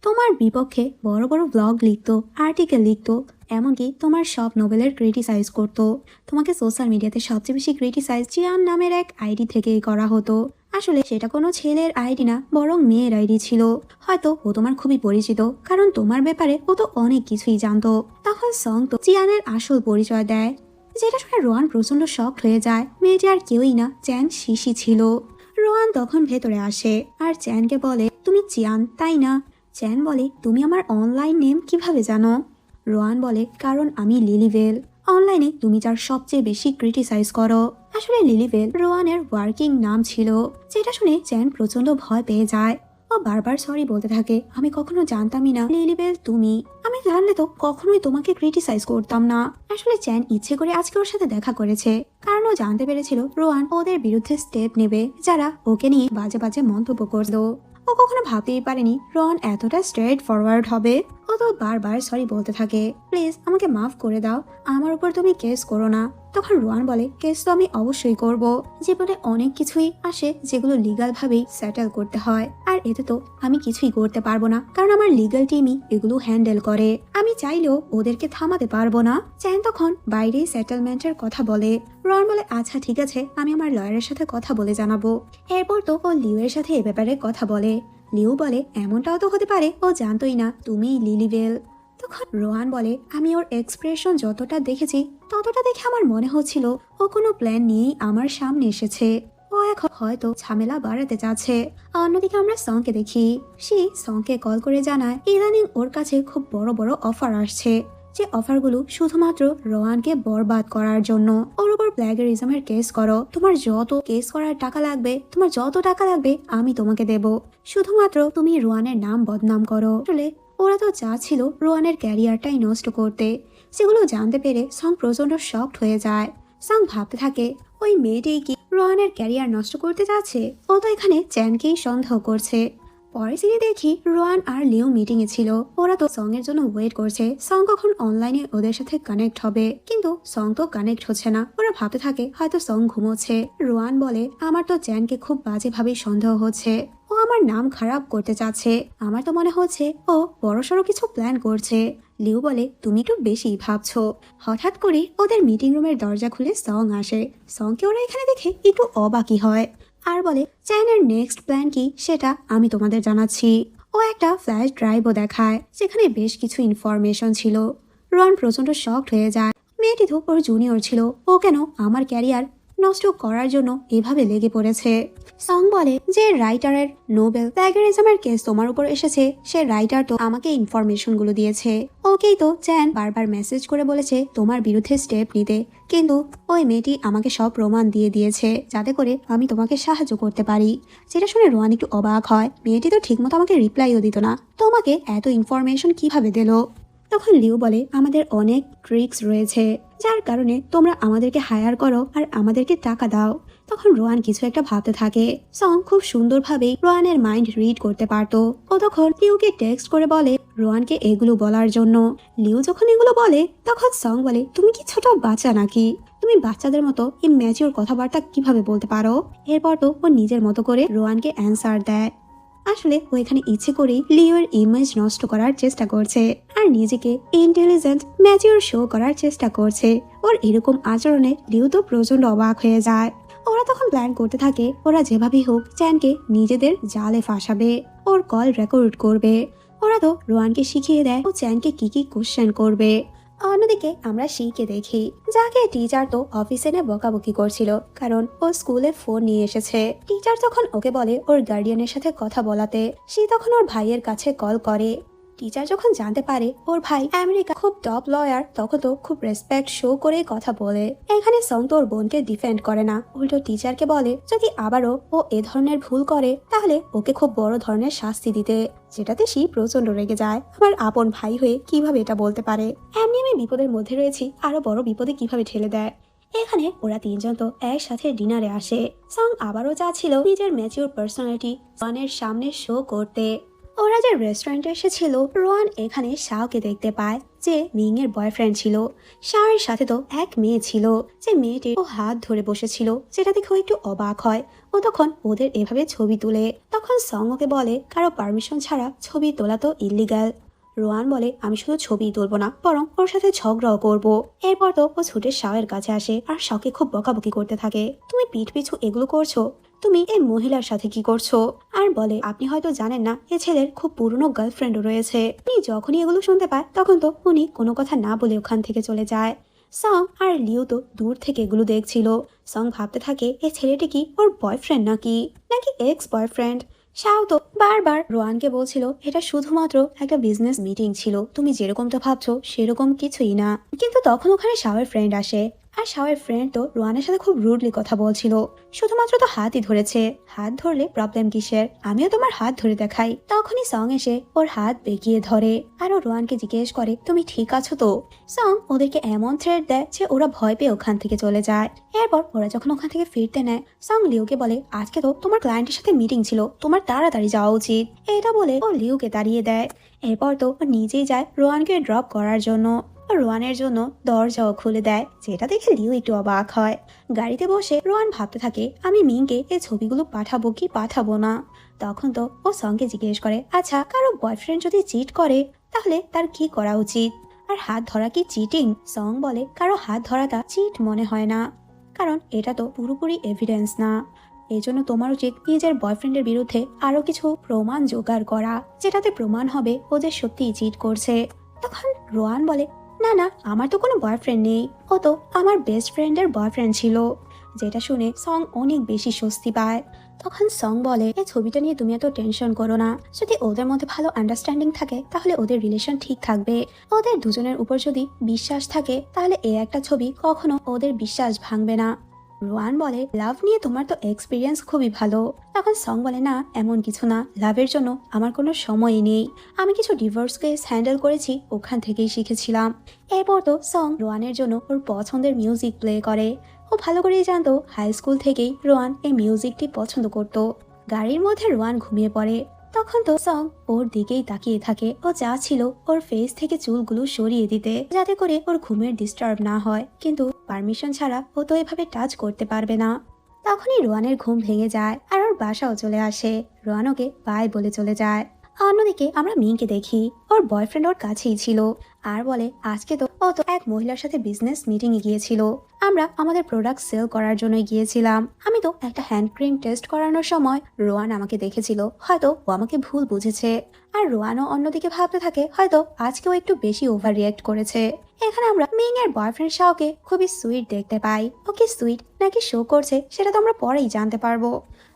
Speaker 1: তোমার বিপক্ষে বড় বড় ব্লগ লিখতো, আর্টিকেল লিখতো, এমনকি তোমার সব নোবেলের ক্রিটিসাইজ করতো। তোমাকে সোশ্যাল মিডিয়াতে সবচেয়ে বেশি ক্রিটিসাইজ চিয়ান নামের এক আইডি থেকেই করা হতো। আসলে সেটা কোনো ছেলের আইডি না, বরং মেয়ের আইডি ছিল। হয়তো ও তোমার খুবই পরিচিত, কারণ তোমার ব্যাপারে ও তো অনেক কিছুই জানতো। তখন সং তো চিয়ানের আসল পরিচয় দেয়, যেটা শুনে রোয়ান প্রচন্ড শকড হয়ে যায়। মেয়েটি আর কেউই না, চ্যান শিশি ছিল। রোয়ান তখন ভেতরে আসে আর চ্যানকে বলে তুমি চিয়ান তাই না? চ্যান বলে তুমি আমার অনলাইন নেম কিভাবে জানো? রোয়ান বলে কারণ আমি লিলিভেল, অনলাইনে তুমি যার সবচেয়ে বেশি ক্রিটিসাইজ করো। আসলে লিলিভেল রোয়ানের ওয়ার্কিং নাম ছিল, যেটা শুনে চ্যান প্রচন্ড ভয় পেয়ে যায়। ও বারবার সরি বলতে থাকে, আমি কখনো জানতামই না লিলিভেল তুমি, আমি জানলে তো কখনোই তোমাকে ক্রিটিসাইজ করতাম না। আসলে চ্যান ইচ্ছে করে আজকে ওর সাথে দেখা করেছে, কারণ ও জানতে পেরেছিল রোয়ান ওদের বিরুদ্ধে স্টেপ নেবে যারা ওকে নিয়ে বাজে বাজে মন্তব্য করলো। ও কখনো ভাবতেই পারেনি রন এতটা স্ট্রেট ফরওয়ার্ড হবে। ও তো বারবার সরি বলতে থাকে, প্লিজ আমাকে মাফ করে দাও, আমার উপর তুমি কেস করো না। তখন রোয়ান বলে কেস তো আমি অবশ্যই করব, জীবনে অনেক কিছুই আসে যেগুলো লিগাল ভাবেই সেটেল করতে হয়, আর এতে তো আমি কিছুই করতে পারবো না, কারণ আমার লিগাল টিমই এগুলো হ্যান্ডেল করে, আমি চাইলেও ওদেরকে থামাতে পারবো না। চ্যান তখন বাইরেই সেটেলমেন্টের কথা বলে। রন বলে আচ্ছা ঠিক আছে, আমি আমার লয়ারের সাথে কথা বলে জানাবো। এরপর তো ও লিউ এর সাথে এ ব্যাপারে কথা বলে। লিউ বলে এমনটাও তো হতে পারে ও জানতোই না তুমিই লিলিভেল। তখন রোহান বলে আমি ওর এক্সপ্রেশন যতটা দেখেছি ততটা দেখে আমার মনে হচ্ছিল ও কোনো প্ল্যান নিয়েই আমার সামনে এসেছে, ও এখন হয়তো ঝামেলা বাড়াতে চাচ্ছে। অন্যদিকে আমরা সংকে দেখি, সে সংকে কল করে জানায় ইদানিং ওর কাছে খুব বড় বড় অফার আসছে, যে অফারগুলো শুধুমাত্র রোহানকে বরবাদ করার জন্য। ওর উপর প্ল্যাগারিজমের কেস করো, তোমার যত কেস করার টাকা লাগবে, তোমার যত টাকা লাগবে আমি তোমাকে দেব, শুধুমাত্র তুমি রোহানের নাম বদনাম করো। আসলে ওরা তো চাচ্ছিল রোহানের ক্যারিয়ারটাই নষ্ট করতে। সেগুলো জানতে পেরে সং প্রচন্ড শকড হয়ে যায়। সং ভাবতে থাকে ওই মেয়েটাই কি রোহানের ক্যারিয়ার নষ্ট করতে যাচ্ছে? ও তো এখানে চ্যানকেই সন্দেহ করছে। পরে সিনে দেখি রোয়ান আর লিও মিটিং এ ছিল। ওরা তো সং এর জন্য ওয়েট করছে, সং কখন অনলাইনে ওদের সাথে কানেক্ট হবে, কিন্তু সং তো কানেক্ট হচ্ছে না। ওরা ভাবতে থাকে হয়তো সং ঘুমোচ্ছে। রোয়ান বলে আমার তো চ্যানকে খুব বাজেভাবেই সন্দেহ হচ্ছে, ও আমার নাম খারাপ করতে চাচ্ছে, আমার তো মনে হচ্ছে ও বড়সড় কিছু প্ল্যান করছে। লিউ বলে তুমি একটু বেশি ভাবছো। হঠাৎ করে ওদের মিটিং রুমের দরজা খুলে সং আসে। সংকে ওরা এখানে দেখে একটু অবাকই হয় আর বলে চ্যানের নেক্সট প্ল্যান কি সেটা আমি তোমাদের জানাচ্ছি। ও একটা ফ্ল্যাশ ড্রাইভও দেখায় যেখানে বেশ কিছু ইনফরমেশন ছিল। রন প্রচন্ড শকড হয়ে যায়, মেয়েটি তো ওর জুনিয়র ছিল, ও কেন আমার ক্যারিয়ার নষ্ট করার জন্য এভাবে লেগে পড়েছে। সং বলে যে রাইটারের নোবেল প্ল্যাগারিজমের কেস তোমার উপর এসেছে, সে রাইটার তো আমাকে ইনফরমেশন গুলো দিয়েছে। ওকেই তো চ্যান বারবার মেসেজ করে বলেছে তোমার বিরুদ্ধে স্টেপ নিতে, কিন্তু ওই মেয়েটি আমাকে সব প্রমাণ দিয়ে দিয়েছে যাতে করে আমি তোমাকে সাহায্য করতে পারি। যেটা শুনে রোয়ান একটু অবাক হয়, মেয়েটি তো ঠিকমতো আমাকে রিপ্লাইও দিত না, তোমাকে এত ইনফরমেশন কিভাবে দিল? তখন লিউ বলে আমাদের অনেক ট্রিক্স রয়েছে যার কারণে তোমরা আমাদেরকে হায়ার করো আর আমাদেরকে টাকা দাও। তখন রোয়ান কিছু একটা ভাবতে থাকে। সং খুব সুন্দরভাবে রোয়ানের মাইন্ড রিড করতে পারতো। ও তখন লিউকে টেক্সট করে বলে রোয়ানকে এগুলো বলার জন্য। লিউ যখন এগুলো বলে তখন সং বলে তুমি কি ছোট বাচ্চা নাকি? তুমি বাচ্চাদের মতো ইম্যাচিওর কথাবার্তা কিভাবে বলতে পারো? এরপর তো ও নিজের মতো করে রোয়ানকে অ্যান্সার দেয়। আসলে ও এখানে ইচ্ছে করেই লিওর ইমেজ নষ্ট করার চেষ্টা করছে আর নিজেকে ইন্টেলিজেন্ট ম্যাচিওর শো করার চেষ্টা করছে। ওর এরকম আচরণে লিও তো প্রচন্ড অবাক হয়ে যায়। ওরা তখন প্ল্যান করতে থাকে ওরা যেভাবেই হোক চ্যানকে নিজেদের জালে ফাঁসাবে, ওর কল রেকর্ড করবে। ওরা তো রোয়ানকে শিখিয়ে দেয় ও চ্যানকে কি কি কোশ্চেন করবে। অন্যদিকে আমরা শিখে দেখি যাকে টিচার তো অফিসে নিয়ে বকাবকি করছিল কারণ ও স্কুলে ফোন নিয়ে এসেছে। টিচার তখন ওকে বলে ওর গার্ডিয়ানের সাথে কথা বলাতে, সে তখন ওর ভাইয়ের কাছে কল করে। টিচার যখন জানতে পারে ওর ভাই আমেরিকা খুব টপ লয়ার, তখন তো খুব রেসপেক্ট শো করে কথা বলে। এখানে সং তো ওর বোনকে ডিফেন্ড করে না, উল্টো টিচারকে বলে যদি আবারও ও এ ধরনের ভুল করে তাহলে ওকে খুব বড় ধরনের শাস্তি দিতে, যেটাতে সে প্রচন্ড রেগে যায়। আমার আপন ভাই হয়ে কিভাবে এটা বলতে পারে, এমনি আমি বিপদের মধ্যে রয়েছি, আরো বড় বিপদে কিভাবে ঠেলে দেয়। এখানে ওরা তিনজন তো একসাথে ডিনারে আসে। সং আবারও চাচ্ছিল নিজের ম্যাচিওর পার্সোনালিটি রোয়ানের সামনে শো করতে। ওরা যে রেস্টুরেন্টে এসেছিল রোয়ান এখানে শাওকে দেখতে পায় যে মিং এর বয়ফ্রেন্ড ছিল। শাওয়ের সাথে তো এক মেয়ে ছিল, যে মেয়েটির ও হাত ধরে বসেছিল, যেটা দেখে ও একটু অবাক হয়। ও তখন ওদের এভাবে ছবি তুলে। তখন সং ওকে বলে কারো পারমিশন ছাড়া ছবি তোলা তো ইল্লিগাল। রোয়ান বলে আমি শুধু ছবি তুলবো না, বরং ওর সাথে ঝগড়াও করবো। এরপর তো ও ছুটে শাওয়ের কাছে আসে আর শাওকে খুব বকাবকি করতে থাকে, তুমি পিঠ পিছু এগুলো করছো, তুমি এই মহিলার সাথে কি করছো? আর বলে আপনি হয়তো জানেন না এ ছেলের খুব পুরনো গার্লফ্রেন্ডও রয়েছে। উনি যখনই এগুলো শুনতে পায় তখন তো উনি কোনো কথা না বলে ওখান থেকে চলে যায়। সং আর লিও তো দূর থেকে এগুলো দেখছিল। সং ভাবতে থাকে এ ছেলেটি কি ওর বয়ফ্রেন্ড নাকি এক্স বয়ফ্রেন্ড। শাও তো বারবার রোয়ানকে বলছিল এটা শুধুমাত্র একটা বিজনেস মিটিং ছিল, তুমি যেরকমটা ভাবছো সেরকম কিছুই না। কিন্তু তখন ওখানে শাওয়ের ফ্রেন্ড আসে আর শাওয়ের ফ্রেন্ড তো রোয়ানের সাথে খুব রুডলি কথা বলছিল, শুধুমাত্র তো হাতই ধরেছে, হাত ধরলে প্রবলেম কিসের, আমিও তোমার হাত ধরে দেখাই। তখনই সং এসে ওর হাত বেঁকিয়ে ধরে আর ও রোয়ানকে জিজ্ঞেস করে তুমি ঠিক আছো তো? সং ওদেরকে এমন থ্রেট দেয় যে ওরা ভয় পেয়ে ওখান থেকে চলে যায়। এরপর ওরা যখন ওখান থেকে ফিরতে নেয় সং লিওকে বলে আজকে তো তোমার ক্লায়েন্টের সাথে মিটিং ছিল, তোমার তাড়াতাড়ি যাওয়া উচিত। এটা বলে ও লিওকে তাড়িয়ে দেয়। এরপর তো ও নিজেই যায় রোয়ানকে ড্রপ করার জন্য। রোয়ানের জন্য দরজাও খুলে দেয়, যেটা দেখে লিও একটু অবাক হয়। গাড়িতে বসে রোয়ান ভাবতে থাকে আমি মিংকে এই ছবিগুলো পাঠাবো কি পাঠাবো না। তখন তো ও সঙ্গে জিজ্ঞেস করে আচ্ছা কারো বয়ফ্রেন্ড যদি চিট করে তাহলে তার কি করা উচিত, আর হাত ধরা কি চিটিং? সং বলে কারো হাত ধরাটা চিট মনে হয় না, কারণ এটা তো পুরোপুরি এভিডেন্স না। এই জন্য তোমার উচিত নিজের বয়ফ্রেন্ডের বিরুদ্ধে আরো কিছু প্রমাণ জোগাড় করা, যেটাতে প্রমাণ হবে ও যে সত্যিই চিট করছে। তখন রোয়ান বলে না না আমার তো কোনো বয়ফ্রেন্ড নেই, ও তো আমার বেস্ট ফ্রেন্ডের বয়ফ্রেন্ড ছিল। যেটা শুনে সং অনেক বেশি স্বস্তি পায়। তখন সং বলে এই ছবিটা নিয়ে তুমি এত টেনশন করো না, যদি ওদের মধ্যে ভালো আন্ডারস্ট্যান্ডিং থাকে তাহলে ওদের রিলেশন ঠিক থাকবে। ওদের দুজনের উপর যদি বিশ্বাস থাকে তাহলে এই একটা ছবি কখনো ওদের বিশ্বাস ভাঙবে না। রোয়ান বলে লাভ নিয়ে তোমার তো এক্সপিরিয়েন্স খুবই ভালো। তখন সং বলে না এমন কিছু না, লাভের জন্য আমার কোনো সময়ই নেই, আমি কিছু ডিভোর্স কেস হ্যান্ডেল করেছি, ওখান থেকেই শিখেছিলাম। এরপর তো সং রোয়ানের জন্য ওর পছন্দের মিউজিক প্লে করে। ও ভালো করেই জানতো হাই স্কুল থেকেই রোয়ান এই মিউজিকটি পছন্দ করত। গাড়ির মধ্যে রোয়ান ঘুমিয়ে পড়ে। তখন তো সং ওর দিকেই তাকিয়ে থাকে, ও চাচ্ছিল ওর ফেস থেকে চুলগুলো সরিয়ে দিতে যাতে করে ওর ঘুমের ডিস্টার্ব না হয়, কিন্তু পারমিশন ছাড়া ও তো এভাবে টাচ করতে পারবে না। তখনই রোয়ানের ঘুম ভেঙে যায় আর ওর বাসাও চলে আসে। রোয়ান ওকে বাই বলে চলে যায়। অন্যদিকে আমরা মিংকে দেখি ওর বয়ফ্রেন্ড ওর কাছেই ছিল আর বলে আজকে তো ও তো এক মহিলার সাথে বিজনেস মিটিং এ গিয়েছিল, আমরা আমাদের প্রোডাক্ট সেল করার জন্য গিয়েছিলাম। আমি তো একটা হ্যান্ড ক্রিম টেস্ট করানোর সময় রোয়ান আমাকে দেখেছিল, হয়তো ও আমাকে ভুল বুঝেছে। আর রোয়ানও অন্যদিকে ভাবতে থাকে হয়তো আজকেও একটু বেশি ওভার রিয়াক্ট করেছে। এখানে আমরা মিং এর বয়ফ্রেন্ড শাওকে খুবই সুইট দেখতে পাই। ওকে সুইট নাকি শো করছে সেটা তো আমরা পরেই জানতে পারবো।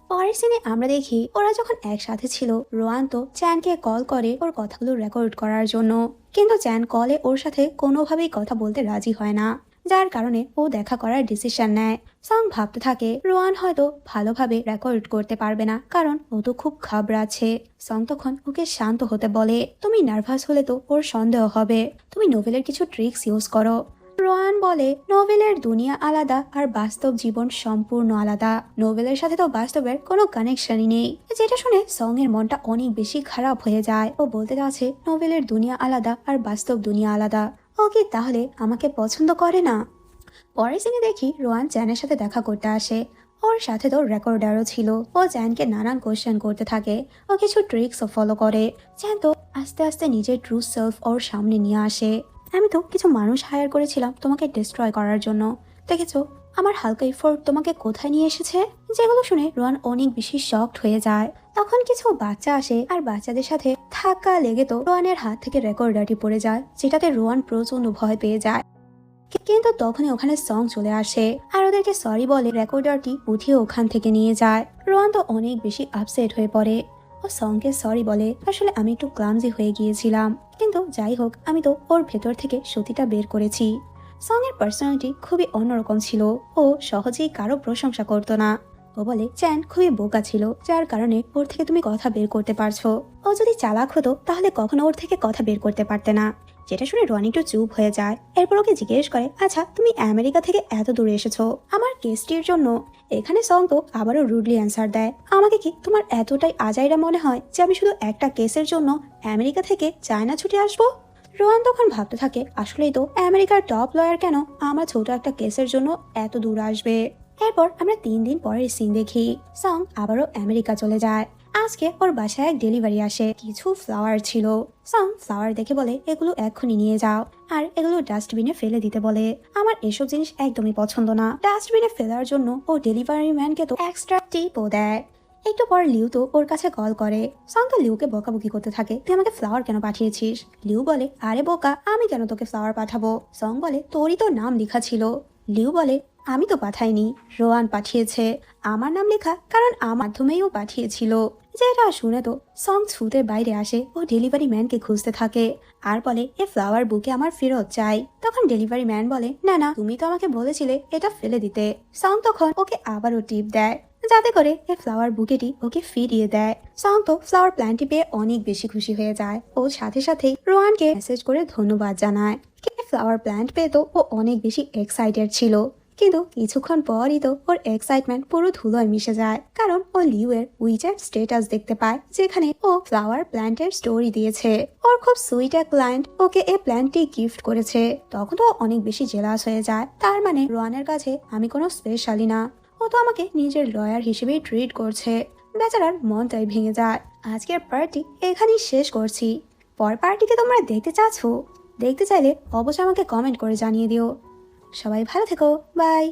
Speaker 1: পরের সিনে আমরা দেখি ওরা যখন একসাথে ছিল, রোয়ান তো চ্যানকে কল করে ওর কথাগুলো রেকর্ড করার জন্য, কিন্তু চ্যান কলে ওর সাথে কোনোভাবেই কথা বলতে রাজি হয় না, যার কারণে ও দেখা করার ডিসিশন নেয়। সং ভাবতে থাকে রোয়ান হয়তো ভালোভাবে রেকর্ড করতে পারবে না, কারণ ও তো খুব ঘাবড়াচ্ছে। সং তখন ওকে শান্ত হতে বলে, তুমি নার্ভাস হলে তো ওর সন্দেহ হবে, তুমি নোভেলের কিছু ট্রিক্স ইউজ করো। রোয়ান বলে নোভেলের দুনিয়া আলাদা আর বাস্তব জীবন সম্পূর্ণ আলাদা, নোভেলের সাথে তো বাস্তবের কোনো কানেকশনই নেই। যেটা শুনে সং এর মনটা অনেক বেশি খারাপ হয়ে যায়। ও বলতে যাচ্ছে নোভেলের দুনিয়া আলাদা আর বাস্তব দুনিয়া আলাদা। ও কি তাহলে আমাকে পছন্দ করে না? পরের সিনে দেখি রোয়ান চ্যানের সাথে দেখা করতে আসে। ওর সাথে তো রেকর্ডারও ছিল। ও চ্যানকে নানান কোয়েশ্চেন করতে থাকে, ও কিছু ট্রিক্সও ফলো করে। চ্যান তো আস্তে আস্তে নিজের ট্রু সেলফ ওর সামনে নিয়ে আসে। আমি তো কিছু মানুষ হায়ার করেছিলাম তোমাকে ডিস্ট্রয় করার জন্য, দেখেছো আমার হালকা এফোর্ট তোমাকে কোথায় নিয়ে এসেছে। যেগুলো শুনে রোয়ান অনেক বেশি শকড হয়ে যায়। তখন কিছু বাচ্চা আসে আর বাচ্চাদের সাথে ধাক্কা লেগে তো রোয়ানের হাত থেকে রেকর্ডারটি পড়ে যায়, যেটাতে রোয়ান প্রচন্ড ভয় পেয়ে যায়। কিন্তু তখনই ওখানে সং চলে আসে আর ওদেরকে সরি বলে রেকর্ডারটি উঠিয়ে ওখান থেকে নিয়ে যায়। রোয়ান তো অনেক বেশি আপসেট হয়ে পড়ে। ও সংকে সরি বলে, আসলে আমি একটু ক্লামজি হয়ে গিয়েছিলাম, কিন্তু যাই হোক আমি তো ওর ভেতর থেকে সতীটা বের করেছি। সং এর পার্সোনালিটি খুবই অন্যরকম ছিল। ও সহজেই কারো প্রশংসা করতো না। ও বলে চ্যান খুবই বোকা ছিল, যার কারণে ওর থেকে তুমি কথা বের করতে পারছো। ও যদি চালাক হতো তাহলে কখনো ওর থেকে কথা বের করতে পারতে না। যেটা শুনে রনি একটু চুপ হয়ে যায়। এরপর ওকে জিজ্ঞেস করে, আচ্ছা তুমি আমেরিকা থেকে এত দূরে এসেছো আমার কেসটির জন্য? এখানে সং তো আবারও রুডলি অ্যান্সার দেয়, আমাকে কি তোমার এতটাই আজাইরা মনে হয় যে আমি শুধু একটা কেসের জন্য আমেরিকা থেকে চায়না ছুটে আসবো? রোহান তখন ভাবতে থাকে আসলেই তো আমেরিকার টপ লয়ার কেন আমার ছোট একটা কেসের জন্য এত দূর আসবে। এরপর আমরা 3 দিন পরের সিন দেখি। সং আবারও আমেরিকা চলে যায়। আজকে ওর বাসায় এক ডেলিভারি আসে, কিছু ফ্লাওয়ার ছিল। সং ফ্লাওয়ার দেখে বলে এগুলো এক্ষুনি নিয়ে যাও আর এগুলো ডাস্টবিনে ফেলে দিতে বলে। আমার এসব জিনিস একদমই পছন্দ না। ডাস্টবিনে ফেলার জন্য ও ডেলিভারি ম্যানকে তো এক্সট্রা টিপও দেয়। একটু পর লিউ তো ওর কাছে কল করে। সং তো লিউকে বকাবকি করতে থাকে, তুই আমাকে ফ্লাওয়ার কেন পাঠিয়েছিস? লিউ বলে, আরে বোকা আমি কেন তোকে ফ্লাওয়ার পাঠাবো? সং বলে, তোরই তো নাম লেখা ছিল। লিউ বলে, আমি তো পাঠাইনি, রোয়ান পাঠিয়েছে। আমার নাম লেখা কারণ আমার মাধ্যমেই ও পাঠিয়েছিল। যেটা শুনে তো সং ছুটে বাইরে আসে। ও ডেলিভারি ম্যানকে খুঁজতে থাকে আর বলে, এ ফ্লাওয়ার বুকে আমার ফেরত চাই। তখন ডেলিভারি ম্যান বলে, না না তুমি তো আমাকে বলেছিলে এটা ফেলে দিতে। সং তখন ওকে আবারও টিপ দেয় যাতে করে এই ফ্লাওয়ার বুকেটি ওকে ফিরিয়ে দেয়। সং তো ফ্লাওয়ার প্ল্যান্টটি পেয়ে অনেক বেশি খুশি হয়ে যায়। ও সাথে সাথেই রোহানকে মেসেজ করে ধন্যবাদ জানায়। ফ্লাওয়ার প্ল্যান্ট পেয়ে তো ও অনেক বেশি এক্সাইটেড ছিল, কিন্তু কিছুক্ষণ পরই তো ওর এক্সাইটমেন্ট পুরো ধুলোয় মিশে যায়, কারণ ও লিউ এর উইচ্যাট স্ট্যাটাস দেখতে পায় যেখানে ও ফ্লাওয়ার প্ল্যান্টের স্টোরি দিয়েছে। ওর খুব সুইট এক ক্লায়েন্ট ওকে এই প্ল্যান্টটি গিফট করেছে। তখন তো অনেক বেশি জেলাস হয়ে যায়, তার মানে রোহানের কাছে আমি কোনো স্পেশালি না, ও তো আমাকে নিজের লয়ার হিসেবেই ট্রিট করছে। বেচারার মনটাই ভেঙে যায়। আজকের পার্টি এখানেই শেষ করছি। পরের পার্টিকে তোমরা দেখতে চাচ্ছ? দেখতে চাইলে অবশ্যই আমাকে কমেন্ট করে জানিয়ে দিও। সবাই ভালো থেকো, বাই।